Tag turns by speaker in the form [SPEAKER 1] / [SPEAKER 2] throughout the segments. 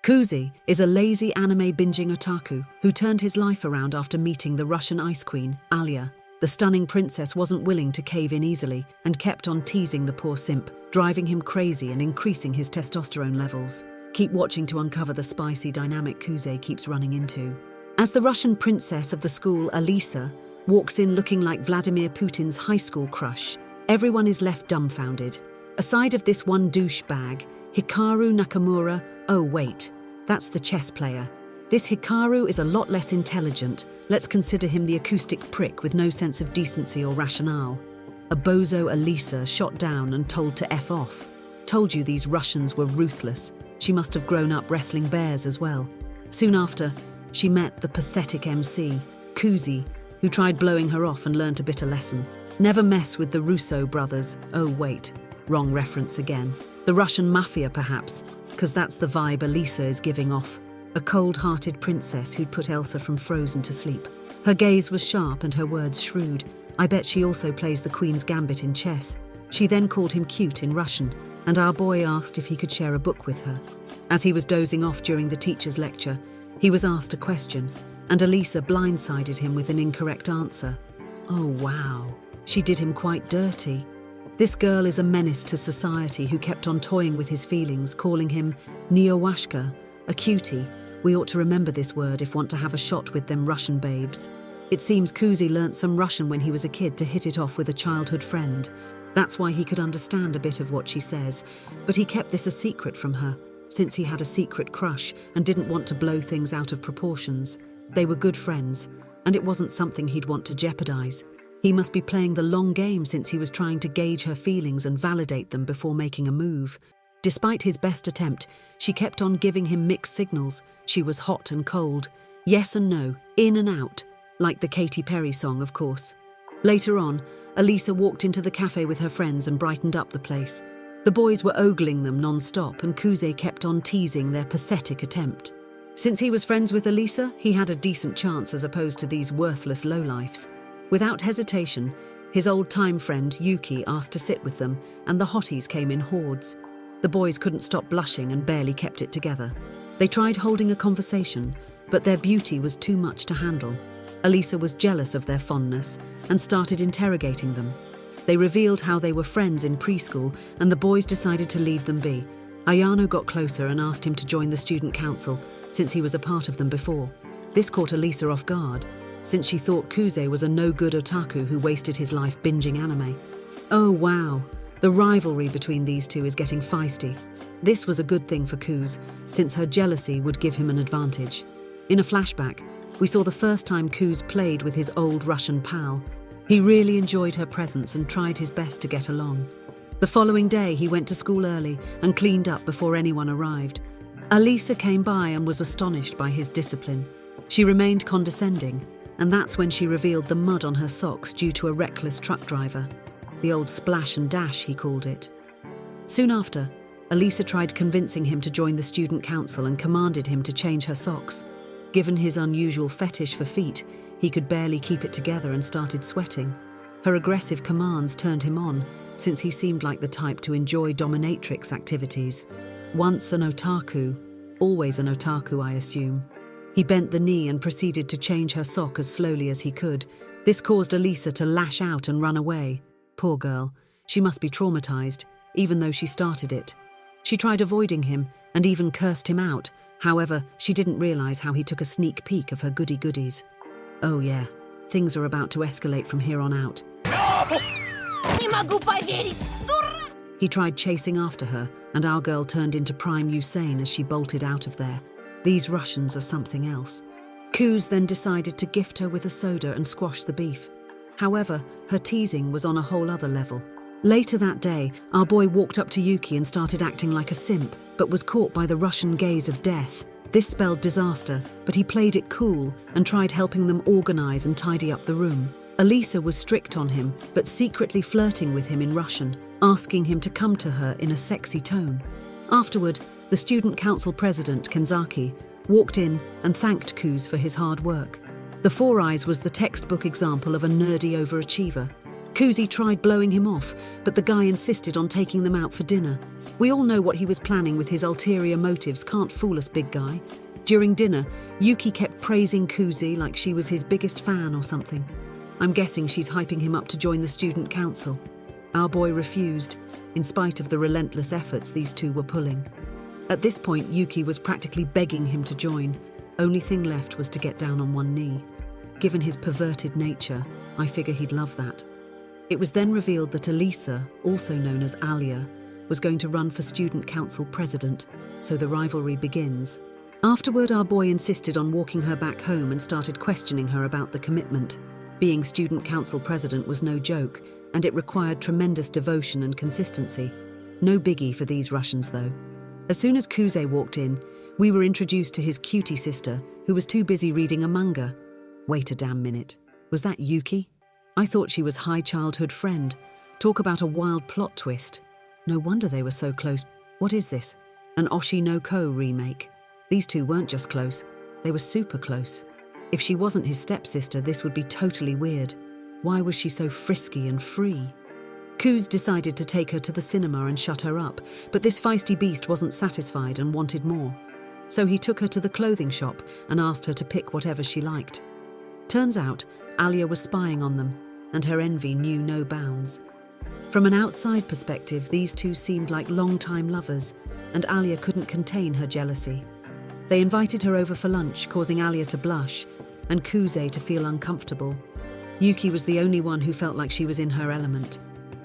[SPEAKER 1] Kuzi is a lazy anime binging otaku who turned his life around after meeting the Russian ice queen, Alya. The stunning princess wasn't willing to cave in easily and kept on teasing the poor simp, driving him crazy and increasing his testosterone levels. Keep watching to uncover the spicy dynamic Kuzi keeps running into. As the Russian princess of the school, Alisa, walks in looking like Vladimir Putin's high school crush, everyone is left dumbfounded. Aside of this one douchebag, Hikaru Nakamura, oh wait, that's the chess player. This Hikaru is a lot less intelligent. Let's consider him the acoustic prick with no sense of decency or rationale. A bozo Alisa shot down and told to F off. Told you these Russians were ruthless. She must have grown up wrestling bears as well. Soon after, she met the pathetic MC, Kuzi, who tried blowing her off and learned a bitter lesson. Never mess with the Russo brothers. Oh wait, wrong reference again. The Russian mafia perhaps, because that's the vibe Alisa is giving off. A cold-hearted princess who'd put Elsa from Frozen to sleep. Her gaze was sharp and her words shrewd. I bet she also plays the Queen's Gambit in chess. She then called him cute in Russian, and our boy asked if he could share a book with her. As he was dozing off during the teacher's lecture, he was asked a question, and Alisa blindsided him with an incorrect answer. Oh wow, she did him quite dirty. This girl is a menace to society who kept on toying with his feelings, calling him Neowashka, a cutie. We ought to remember this word if want to have a shot with them Russian babes. It seems Kuzi learnt some Russian when he was a kid to hit it off with a childhood friend. That's why he could understand a bit of what she says, but he kept this a secret from her, since he had a secret crush and didn't want to blow things out of proportions. They were good friends, and it wasn't something he'd want to jeopardize. He must be playing the long game since he was trying to gauge her feelings and validate them before making a move. Despite his best attempt, she kept on giving him mixed signals. She was hot and cold, yes and no, in and out, like the Katy Perry song, of course. Later on, Alisa walked into the cafe with her friends and brightened up the place. The boys were ogling them non-stop and Kuzi kept on teasing their pathetic attempt. Since he was friends with Alisa, he had a decent chance as opposed to these worthless lowlifes. Without hesitation, his old-time friend Yuki asked to sit with them, and the hotties came in hordes. The boys couldn't stop blushing and barely kept it together. They tried holding a conversation, but their beauty was too much to handle. Alisa was jealous of their fondness and started interrogating them. They revealed how they were friends in preschool, and the boys decided to leave them be. Ayano got closer and asked him to join the student council, since he was a part of them before. This caught Alisa off guard, since she thought Kuzi was a no-good otaku who wasted his life binging anime. Oh wow, the rivalry between these two is getting feisty. This was a good thing for Kuz, since her jealousy would give him an advantage. In a flashback, we saw the first time Kuz played with his old Russian pal. He really enjoyed her presence and tried his best to get along. The following day, he went to school early and cleaned up before anyone arrived. Alisa came by and was astonished by his discipline. She remained condescending, and that's when she revealed the mud on her socks due to a reckless truck driver. The old splash and dash, he called it. Soon after, Alisa tried convincing him to join the student council and commanded him to change her socks. Given his unusual fetish for feet, he could barely keep it together and started sweating. Her aggressive commands turned him on, since he seemed like the type to enjoy dominatrix activities. Once an otaku, always an otaku, I assume. He bent the knee and proceeded to change her sock as slowly as he could. This caused Alisa to lash out and run away. Poor girl, she must be traumatized, even though she started it. She tried avoiding him and even cursed him out. However, she didn't realize how he took a sneak peek of her goody-goodies. Oh yeah, things are about to escalate from here on out. He tried chasing after her, and our girl turned into prime Usain as she bolted out of there. These Russians are something else. Kuz then decided to gift her with a soda and squash the beef. However, her teasing was on a whole other level. Later that day, our boy walked up to Yuki and started acting like a simp, but was caught by the Russian gaze of death. This spelled disaster, but he played it cool and tried helping them organize and tidy up the room. Alisa was strict on him, but secretly flirting with him in Russian, asking him to come to her in a sexy tone. Afterward, the student council president, Kenzaki, walked in and thanked Kuz for his hard work. The Four Eyes was the textbook example of a nerdy overachiever. Kuzi tried blowing him off, but the guy insisted on taking them out for dinner. We all know what he was planning with his ulterior motives, can't fool us, big guy. During dinner, Yuki kept praising Kuzi like she was his biggest fan or something. I'm guessing she's hyping him up to join the student council. Our boy refused, in spite of the relentless efforts these two were pulling. At this point, Yuki was practically begging him to join. Only thing left was to get down on one knee. Given his perverted nature, I figure he'd love that. It was then revealed that Elisa, also known as Alya, was going to run for student council president, so the rivalry begins. Afterward, our boy insisted on walking her back home and started questioning her about the commitment. Being student council president was no joke, and it required tremendous devotion and consistency. No biggie for these Russians, though. As soon as Kuze walked in, we were introduced to his cutie sister, who was too busy reading a manga. Wait a damn minute. Was that Yuki? I thought she was high childhood friend. Talk about a wild plot twist. No wonder they were so close. What is this? An Oshi no Ko remake? These two weren't just close, they were super close. If she wasn't his stepsister, this would be totally weird. Why was she so frisky and free? Kuz decided to take her to the cinema and shut her up, but this feisty beast wasn't satisfied and wanted more. So he took her to the clothing shop and asked her to pick whatever she liked. Turns out, Alya was spying on them, and her envy knew no bounds. From an outside perspective, these two seemed like long-time lovers, and Alya couldn't contain her jealousy. They invited her over for lunch, causing Alya to blush, and Kuze to feel uncomfortable. Yuki was the only one who felt like she was in her element.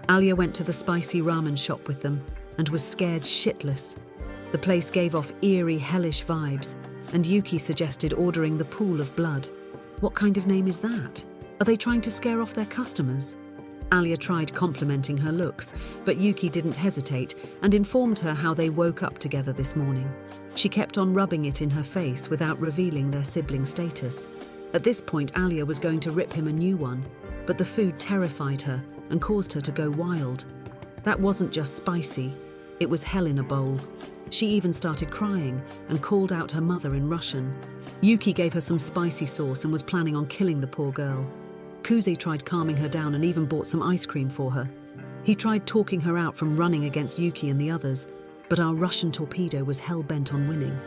[SPEAKER 1] Alya went to the spicy ramen shop with them, and was scared shitless. The place gave off eerie, hellish vibes, and Yuki suggested ordering the pool of blood. What kind of name is that? Are they trying to scare off their customers? Alya tried complimenting her looks, but Yuki didn't hesitate and informed her how they woke up together this morning. She kept on rubbing it in her face without revealing their sibling status. At this point, Alya was going to rip him a new one, but the food terrified her and caused her to go wild. That wasn't just spicy, it was hell in a bowl. She even started crying and called out her mother in Russian. Yuki gave her some spicy sauce and was planning on killing the poor girl. Kuze tried calming her down and even bought some ice cream for her. He tried talking her out from running against Yuki and the others, but our Russian torpedo was hell-bent on winning.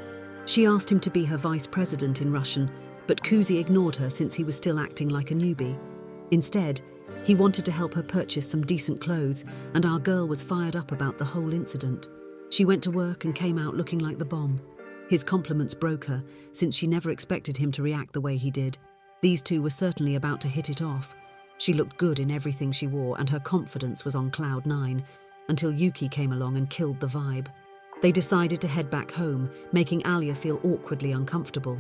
[SPEAKER 1] She asked him to be her vice president in Russian, but Kuze ignored her since he was still acting like a newbie. Instead, he wanted to help her purchase some decent clothes, and our girl was fired up about the whole incident. She went to work and came out looking like the bomb. His compliments broke her, since she never expected him to react the way he did. These two were certainly about to hit it off. She looked good in everything she wore, and her confidence was on cloud 9, until Yuki came along and killed the vibe. They decided to head back home, making Alya feel awkwardly uncomfortable.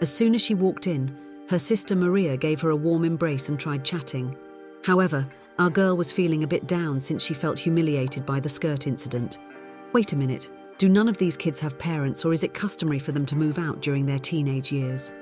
[SPEAKER 1] As soon as she walked in, her sister Maria gave her a warm embrace and tried chatting. However, our girl was feeling a bit down since she felt humiliated by the skirt incident. Wait a minute, do none of these kids have parents, or is it customary for them to move out during their teenage years?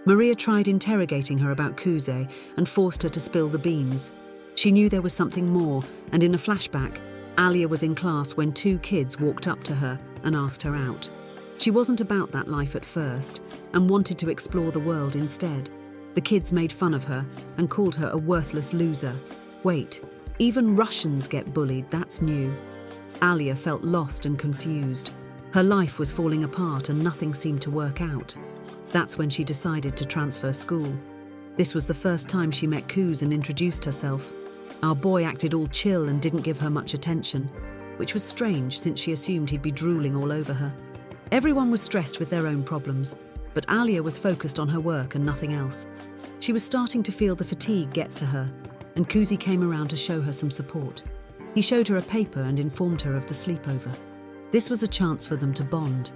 [SPEAKER 1] Maria tried interrogating her about Kuze and forced her to spill the beans. She knew there was something more, and in a flashback, Alya was in class when two kids walked up to her and asked her out. She wasn't about that life at first and wanted to explore the world instead. The kids made fun of her and called her a worthless loser. Wait, even Russians get bullied, that's new. Alya felt lost and confused. Her life was falling apart and nothing seemed to work out. That's when she decided to transfer school. This was the first time she met Kuz and introduced herself. Our boy acted all chill and didn't give her much attention, which was strange since she assumed he'd be drooling all over her. Everyone was stressed with their own problems, but Alya was focused on her work and nothing else. She was starting to feel the fatigue get to her, and Kuzi came around to show her some support. He showed her a paper and informed her of the sleepover. This was a chance for them to bond,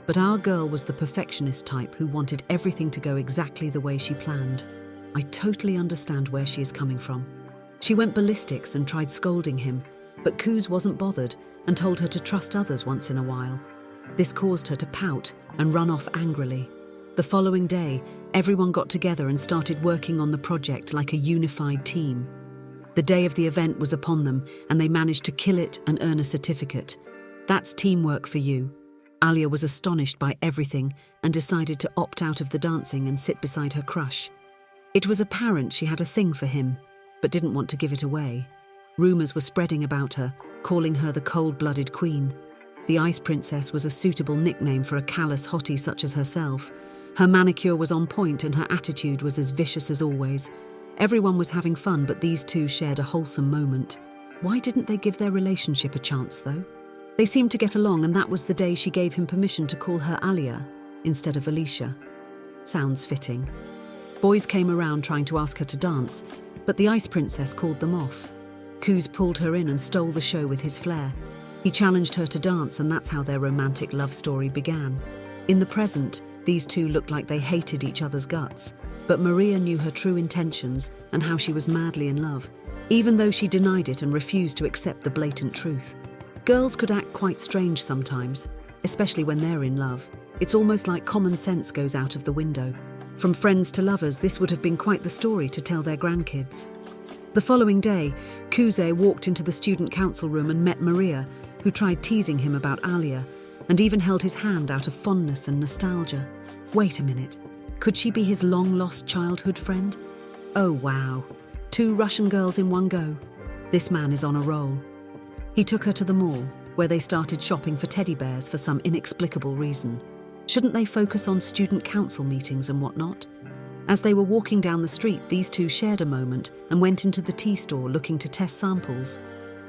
[SPEAKER 1] but our girl was the perfectionist type who wanted everything to go exactly the way she planned. I totally understand where she is coming from. She went ballistics and tried scolding him, but Kuz wasn't bothered and told her to trust others once in a while. This caused her to pout and run off angrily. The following day, everyone got together and started working on the project like a unified team. The day of the event was upon them, and they managed to kill it and earn a certificate. That's teamwork for you. Alya was astonished by everything and decided to opt out of the dancing and sit beside her crush. It was apparent she had a thing for him. but didn't want to give it away. Rumors were spreading about her, calling her the cold-blooded queen. The Ice Princess was a suitable nickname for a callous hottie such as herself. Her manicure was on point and her attitude was as vicious as always. Everyone was having fun, but these two shared a wholesome moment. Why didn't they give their relationship a chance, though? They seemed to get along, and that was the day she gave him permission to call her Alya instead of Alicia. Sounds fitting. Boys came around trying to ask her to dance, but the Ice Princess called them off. Kuz pulled her in and stole the show with his flair. He challenged her to dance, and that's how their romantic love story began. In the present, these two looked like they hated each other's guts, but Maria knew her true intentions and how she was madly in love, even though she denied it and refused to accept the blatant truth. Girls could act quite strange sometimes, especially when they're in love. It's almost like common sense goes out of the window. From friends to lovers, this would have been quite the story to tell their grandkids. The following day, Kuze walked into the student council room and met Maria, who tried teasing him about Alya, and even held his hand out of fondness and nostalgia. Wait a minute, could she be his long-lost childhood friend? Oh wow, 2 Russian girls in one go. This man is on a roll. He took her to the mall, where they started shopping for teddy bears for some inexplicable reason. Shouldn't they focus on student council meetings and whatnot? As they were walking down the street, these two shared a moment and went into the tea store looking to test samples.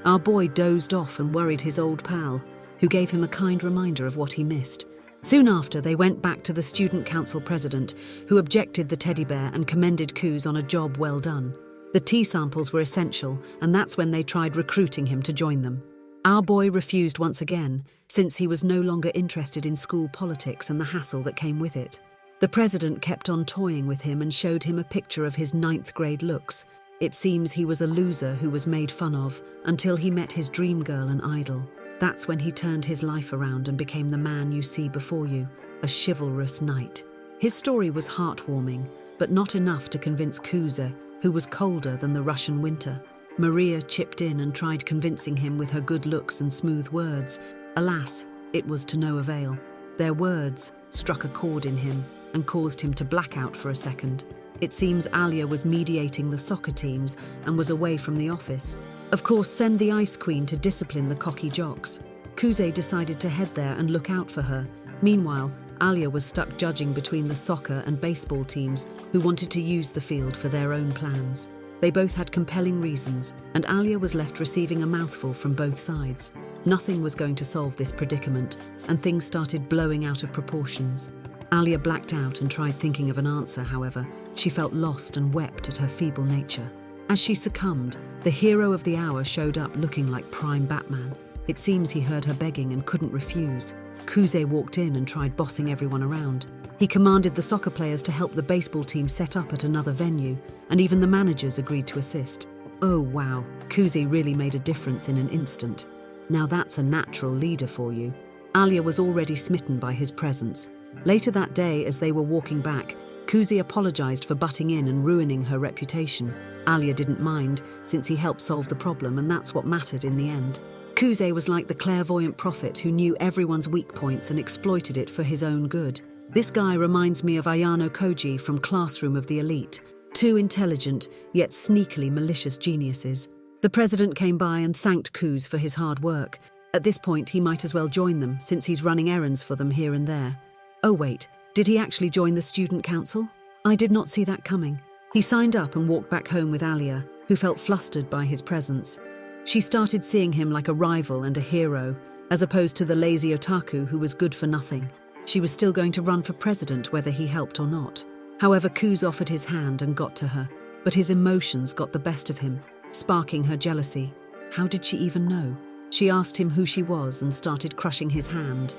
[SPEAKER 1] Our boy dozed off and worried his old pal, who gave him a kind reminder of what he missed. Soon after, they went back to the student council president, who objected the teddy bear and commended Kuz on a job well done. The tea samples were essential, and that's when they tried recruiting him to join them. Our boy refused once again, since he was no longer interested in school politics and the hassle that came with it. The president kept on toying with him and showed him a picture of his 9th grade looks. It seems he was a loser who was made fun of, until he met his dream girl and idol. That's when he turned his life around and became the man you see before you, a chivalrous knight. His story was heartwarming, but not enough to convince Kuze, who was colder than the Russian winter. Maria chipped in and tried convincing him with her good looks and smooth words. Alas, it was to no avail. Their words struck a chord in him and caused him to black out for a second. It seems Alya was mediating the soccer teams and was away from the office. Of course, send the Ice Queen to discipline the cocky jocks. Kuze decided to head there and look out for her. Meanwhile, Alya was stuck judging between the soccer and baseball teams who wanted to use the field for their own plans. They both had compelling reasons, and Alya was left receiving a mouthful from both sides. Nothing was going to solve this predicament, and things started blowing out of proportions. Alya blacked out and tried thinking of an answer. However, she felt lost and wept at her feeble nature. As she succumbed, the hero of the hour showed up looking like prime Batman. It seems he heard her begging and couldn't refuse. Kuze walked in and tried bossing everyone around. He commanded the soccer players to help the baseball team set up at another venue, and even the managers agreed to assist. Oh wow, Kuze really made a difference in an instant. Now that's a natural leader for you. Alya was already smitten by his presence. Later that day, as they were walking back, Kuze apologized for butting in and ruining her reputation. Alya didn't mind, since he helped solve the problem, and that's what mattered in the end. Kuze was like the clairvoyant prophet who knew everyone's weak points and exploited it for his own good. This guy reminds me of Ayano Koji from Classroom of the Elite. 2 intelligent, yet sneakily malicious geniuses. The president came by and thanked Kuz for his hard work. At this point, he might as well join them, since he's running errands for them here and there. Oh wait, did he actually join the student council? I did not see that coming. He signed up and walked back home with Alya, who felt flustered by his presence. She started seeing him like a rival and a hero, as opposed to the lazy otaku who was good for nothing. She was still going to run for president whether he helped or not. However, Kuz offered his hand and got to her, but his emotions got the best of him, sparking her jealousy. How did she even know? She asked him who she was and started crushing his hand.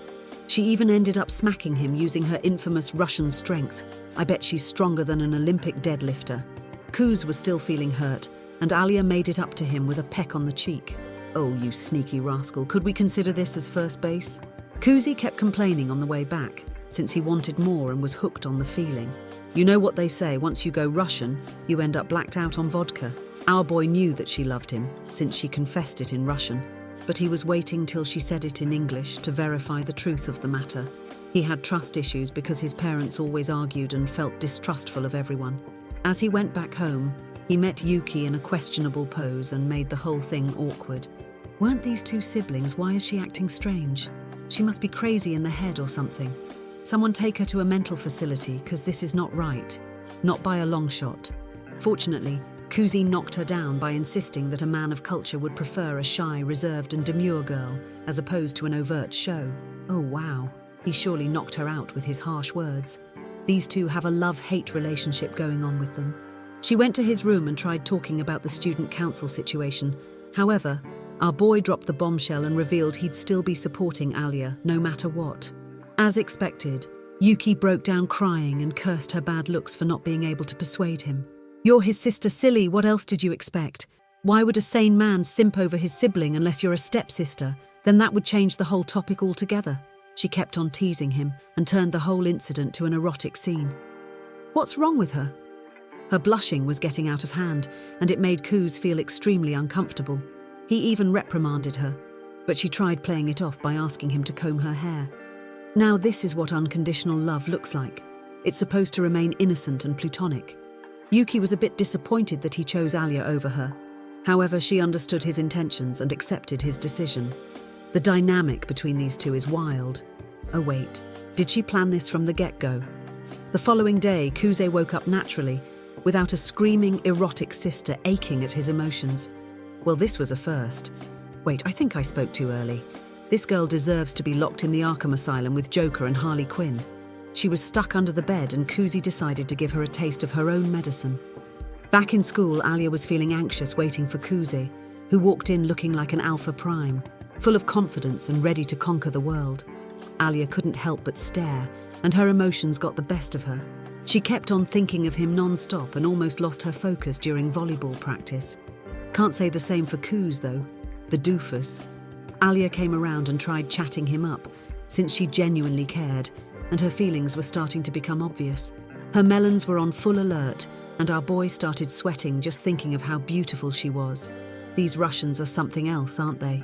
[SPEAKER 1] She even ended up smacking him using her infamous Russian strength. I bet she's stronger than an Olympic deadlifter. Kuz was still feeling hurt, and Alya made it up to him with a peck on the cheek. Oh, you sneaky rascal, could we consider this as first base? Kuzi kept complaining on the way back, since he wanted more and was hooked on the feeling. You know what they say, once you go Russian, you end up blacked out on vodka. Our boy knew that she loved him, since she confessed it in Russian, but he was waiting till she said it in English to verify the truth of the matter. He had trust issues because his parents always argued and felt distrustful of everyone. As he went back home, He met Yuki in a questionable pose and made the whole thing awkward. Weren't these two siblings? Why is she acting strange? She must be crazy in the head or something. Someone take her to a mental facility, because this is not right. Not by a long shot. Fortunately, Kuzi knocked her down by insisting that a man of culture would prefer a shy, reserved and demure girl, as opposed to an overt show. Oh wow, he surely knocked her out with his harsh words. These two have a love-hate relationship going on with them. She went to his room and tried talking about the student council situation. However, our boy dropped the bombshell and revealed he'd still be supporting Alya, no matter what. As expected, Yuki broke down crying and cursed her bad looks for not being able to persuade him. You're his sister, silly, what else did you expect? Why would a sane man simp over his sibling unless you're a stepsister? Then that would change the whole topic altogether. She kept on teasing him and turned the whole incident to an erotic scene. What's wrong with her? Her blushing was getting out of hand, and it made Kuz feel extremely uncomfortable. He even reprimanded her, but she tried playing it off by asking him to comb her hair. Now this is what unconditional love looks like. It's supposed to remain innocent and platonic. Yuki was a bit disappointed that he chose Alya over her. However, she understood his intentions and accepted his decision. The dynamic between these two is wild. Oh wait, did she plan this from the get-go? The following day, Kuze woke up naturally, without a screaming, erotic sister aching at his emotions. Well, this was a first. Wait, I think I spoke too early. This girl deserves to be locked in the Arkham Asylum with Joker and Harley Quinn. She was stuck under the bed and Kuzi decided to give her a taste of her own medicine. Back in school, Alya was feeling anxious waiting for Kuzi, who walked in looking like an alpha prime, full of confidence and ready to conquer the world. Alya couldn't help but stare, and her emotions got the best of her. She kept on thinking of him non-stop and almost lost her focus during volleyball practice. Can't say the same for Kuz, though. The doofus. Alya came around and tried chatting him up, since she genuinely cared, and her feelings were starting to become obvious. Her melons were on full alert, and our boy started sweating just thinking of how beautiful she was. These Russians are something else, aren't they?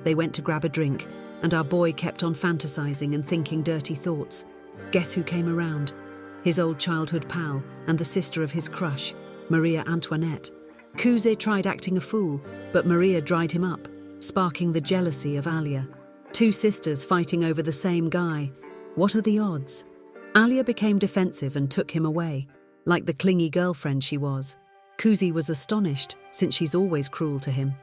[SPEAKER 1] They went to grab a drink, and our boy kept on fantasizing and thinking dirty thoughts. Guess who came around? His old childhood pal and the sister of his crush, Maria Antoinette. Kuze tried acting a fool, but Maria dried him up, sparking the jealousy of Alya. Two sisters fighting over the same guy. What are the odds? Alya became defensive and took him away, like the clingy girlfriend she was. Kuzi was astonished, since she's always cruel to him.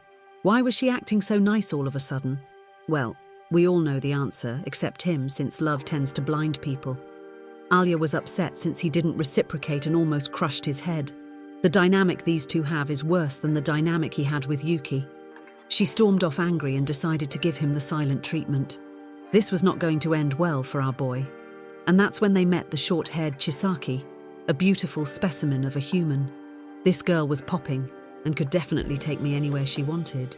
[SPEAKER 1] Why was she acting so nice all of a sudden? Well, we all know the answer, except him, since love tends to blind people. Alya was upset since he didn't reciprocate and almost crushed his head. The dynamic these two have is worse than the dynamic he had with Yuki. She stormed off angry and decided to give him the silent treatment. This was not going to end well for our boy. And that's when they met the short-haired Chisaki, a beautiful specimen of a human. This girl was popping and could definitely take me anywhere she wanted.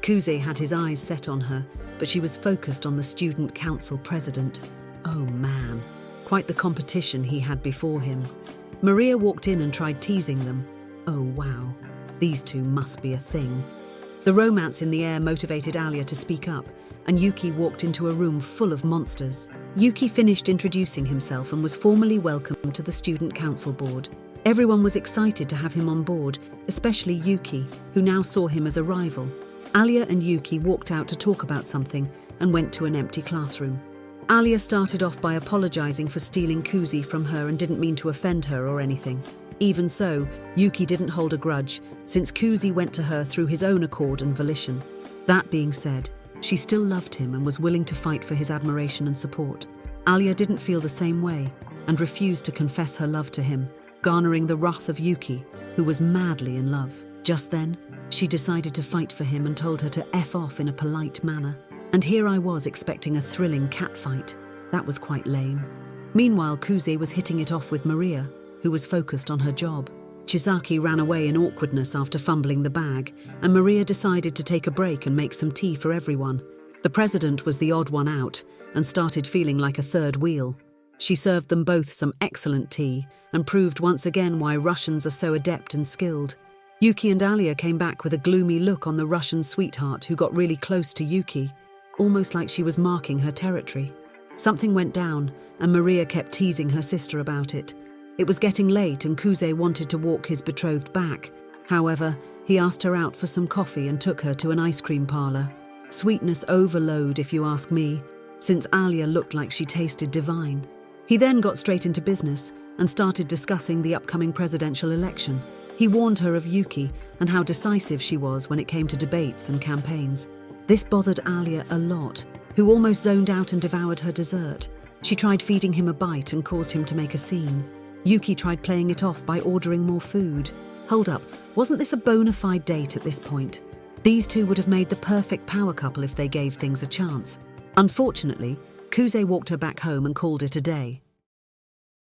[SPEAKER 1] Kuze had his eyes set on her, but she was focused on the student council president. Oh man, quite the competition he had before him. Maria walked in and tried teasing them. Oh wow, these two must be a thing. The romance in the air motivated Alya to speak up, and Yuki walked into a room full of monsters. Yuki finished introducing himself and was formally welcomed to the student council board. Everyone was excited to have him on board, especially Yuki, who now saw him as a rival. Alya and Yuki walked out to talk about something and went to an empty classroom. Alya started off by apologizing for stealing Kuzi from her and didn't mean to offend her or anything. Even so, Yuki didn't hold a grudge, since Kuzi went to her through his own accord and volition. That being said, she still loved him and was willing to fight for his admiration and support. Alya didn't feel the same way and refused to confess her love to him, garnering the wrath of Yuki, who was madly in love. Just then, she decided to fight for him and told her to F off in a polite manner. And here I was expecting a thrilling catfight. That was quite lame. Meanwhile, Kuze was hitting it off with Maria, who was focused on her job. Chisaki ran away in awkwardness after fumbling the bag, and Maria decided to take a break and make some tea for everyone. The president was the odd one out and started feeling like a third wheel. She served them both some excellent tea and proved once again why Russians are so adept and skilled. Yuki and Alya came back with a gloomy look on the Russian sweetheart who got really close to Yuki, almost like she was marking her territory. Something went down, and Maria kept teasing her sister about it. It was getting late and Kuze wanted to walk his betrothed back, However, he asked her out for some coffee and took her to an ice cream parlor. Sweetness overload, if you ask me, since Alya looked like she tasted divine. He then got straight into business and started discussing the upcoming presidential election. He warned her of Yuki and how decisive she was when it came to debates and campaigns. This bothered Alya a lot, who almost zoned out and devoured her dessert. She tried feeding him a bite and caused him to make a scene. Yuki tried playing it off by ordering more food. Hold up, wasn't this a bona fide date at this point? These two would have made the perfect power couple if they gave things a chance. Unfortunately, Kuze walked her back home and called it a day.